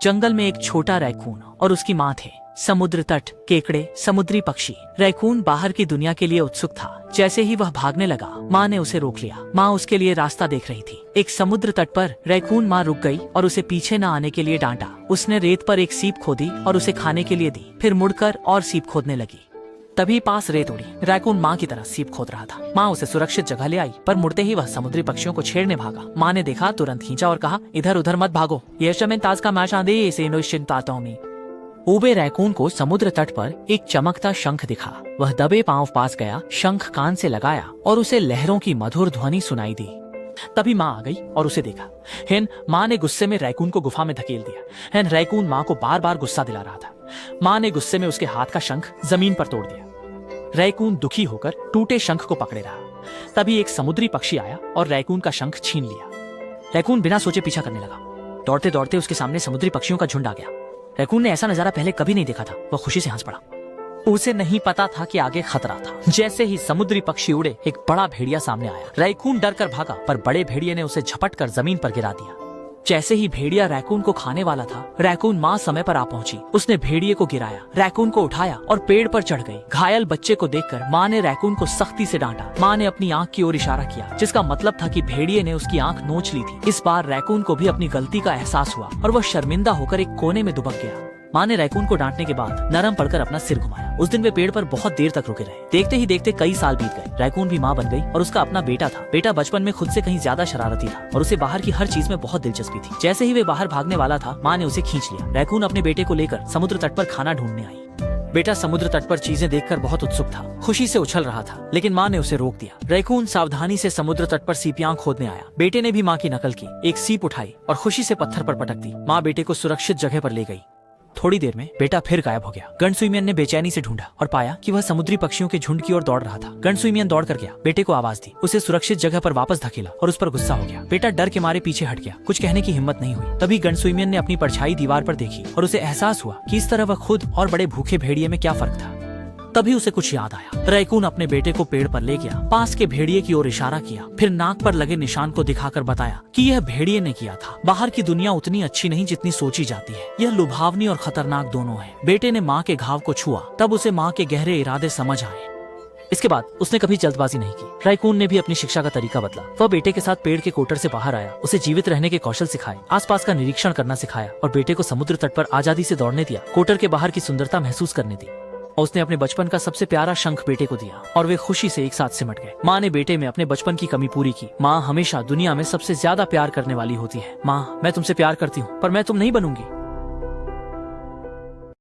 जंगल में एक छोटा रैकून और उसकी माँ थे। समुद्र तट, केकड़े, समुद्री पक्षी। रैकून बाहर की दुनिया के लिए उत्सुक था। जैसे ही वह भागने लगा, माँ ने उसे रोक लिया। माँ उसके लिए रास्ता देख रही थी। एक समुद्र तट पर रैकून माँ रुक गई और उसे पीछे न आने के लिए डांटा। उसने रेत पर एक सीप खोदी और उसे खाने के लिए दी। फिर मुड़कर और सीप खोदने लगी। तभी पास रेत उड़ी। रैकून माँ की तरह सीप खोद रहा था। माँ उसे सुरक्षित जगह ले आई, पर मुड़ते ही वह समुद्री पक्षियों को छेड़ने भागा। माँ ने देखा, तुरंत खींचा और कहा, इधर उधर मत भागो, ये शमें ताज का माशा दे इसे निश्चिंताता में। ऊबे रैकून को समुद्र तट पर एक चमकता शंख दिखा। वह दबे पांव पास गया, शंख कान से लगाया और उसे लहरों की मधुर ध्वनि सुनाई दी। तभी माँ आ गई और उसे देखा। हेन माँ ने गुस्से में रैकून को गुफा में धकेल दिया। हेन रैकून माँ को बार बार गुस्सा दिला रहा था। माँ ने गुस्से में उसके हाथ का शंख जमीन पर तोड़ दिया। रैकून दुखी होकर टूटे शंख को पकड़े रहा। तभी एक समुद्री पक्षी आया और रैकून का शंख छीन लिया। रैकून बिना सोचे पीछा करने लगा। दौड़ते दौड़ते उसके सामने समुद्री पक्षियों का झुंड आ गया। रैकून ने ऐसा नजारा पहले कभी नहीं देखा था। वह खुशी से हंस पड़ा। उसे नहीं पता था कि आगे खतरा था। जैसे ही समुद्री पक्षी उड़े, एक बड़ा भेड़िया सामने आया। रैकून डर कर भागा, पर बड़े भेड़िए ने उसे झपट कर जमीन पर गिरा दिया। जैसे ही भेड़िया रैकून को खाने वाला था, रैकून माँ समय पर आ पहुंची। उसने भेड़िए को गिराया, रैकून को उठाया और पेड़ पर चढ़ गई। घायल बच्चे को देखकर माँ ने रैकून को सख्ती से डांटा। माँ ने अपनी आंख की ओर इशारा किया, जिसका मतलब था कि भेड़िए ने उसकी आंख नोच ली थी। इस बार रैकून को भी अपनी गलती का एहसास हुआ और वह शर्मिंदा होकर एक कोने में दुबक गया। माँ ने रैकून को डांटने के बाद नरम पड़कर अपना सिर घुमाया। उस दिन वे पेड़ पर बहुत देर तक रुके रहे। देखते ही देखते कई साल बीत गए। रैकून भी माँ बन गई और उसका अपना बेटा था। बेटा बचपन में खुद से कहीं ज्यादा शरारती था और उसे बाहर की हर चीज में बहुत दिलचस्पी थी। जैसे ही वे बाहर भागने वाला था, माँ ने उसे खींच लिया। रैकून अपने बेटे को लेकर समुद्र तट पर खाना ढूंढने आई। बेटा समुद्र तट पर चीजें देखकर बहुत उत्सुक था, खुशी से उछल रहा था, लेकिन माँ ने उसे रोक दिया। रैकून सावधानी से समुद्र तट पर सीपियां खोदने आया। बेटे ने भी माँ की नकल की, एक सीप उठाई और खुशी से पत्थर पर पटक दी। माँ बेटे को सुरक्षित जगह पर ले गई। थोड़ी देर में बेटा फिर गायब हो गया। गनसुइमियन ने बेचैनी से ढूंढा और पाया कि वह समुद्री पक्षियों के झुंड की ओर दौड़ रहा था। गनसुइमियन दौड़ कर गया, बेटे को आवाज दी, उसे सुरक्षित जगह पर वापस धकेला और उस पर गुस्सा हो गया। बेटा डर के मारे पीछे हट गया, कुछ कहने की हिम्मत नहीं हुई। तभी गनसुइमियन ने अपनी परछाई दीवार पर देखी और उसे एहसास हुआ कि इस तरह वह खुद और बड़े भूखे भेड़िए में क्या फर्क था। तभी उसे कुछ याद आया। रैकून अपने बेटे को पेड़ पर ले गया, पास के भेड़िए की ओर इशारा किया, फिर नाक पर लगे निशान को दिखाकर बताया कि यह भेड़िए ने किया था। बाहर की दुनिया उतनी अच्छी नहीं जितनी सोची जाती है। यह लुभावनी और खतरनाक दोनों है। बेटे ने माँ के घाव को छुआ, तब उसे माँ के गहरे इरादे समझ आए। इसके बाद उसने कभी जल्दबाजी नहीं की। रैकून ने भी अपनी शिक्षा का तरीका बदला। वह बेटे के साथ पेड़ के कोटर से बाहर आया, उसे जीवित रहने के कौशल सिखाए, आसपास का निरीक्षण करना सिखाया और बेटे को समुद्र तट पर आजादी से दौड़ने दिया, कोटर के बाहर की सुंदरता महसूस करने दी। और उसने अपने बचपन का सबसे प्यारा शंख बेटे को दिया और वे खुशी से एक साथ सिमट गए। माँ ने बेटे में अपने बचपन की कमी पूरी की। माँ हमेशा दुनिया में सबसे ज्यादा प्यार करने वाली होती है। माँ, मैं तुमसे प्यार करती हूँ, पर मैं तुम नहीं बनूंगी।